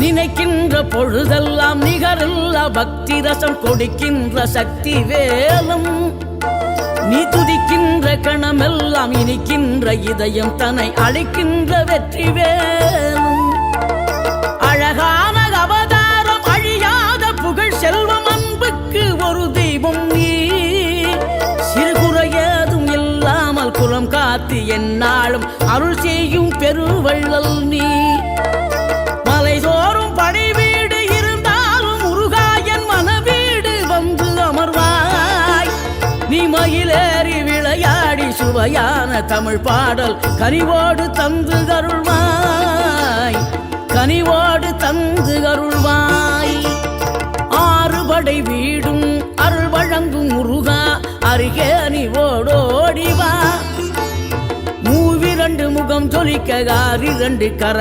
நினைக்கின்ற பொழுதெல்லாம் நிகரில்லா பக்தி ரசம் கொடுக்கின்ற சக்தி வேலும் நீ துதிக்கின்ற கணமெல்லாம் இனிக்கின்ற இதயம் தன்னை அழைக்கின்ற வெற்றி வேலும் அழகான அவதாரம் அழியாத புகழ் செல்வம் அன்புக்கு ஒரு தெய்வம் நீ சிறுகுறையதும் இல்லாமல் குலம் காத்து எந்நாளும் அருள் செய்யும் பெருவள்ளல் நீ மலைதோறும் படை வீடு இருந்தாலும் முருகாயன் மனவீடு வந்து அமர்வாய் நீ மயிலேறி விளையாடி சுவையான தமிழ் பாடல் கனிவோடு தந்து அருள்வாய் கனிவோடு தந்து அருள்வாய் ஆறுபடை வீடும் அருள் வழங்கும் முருகா அருகே நீ ஓடோடிவா மூவிரண்டு முகம் ஜொலிக்க 2 கர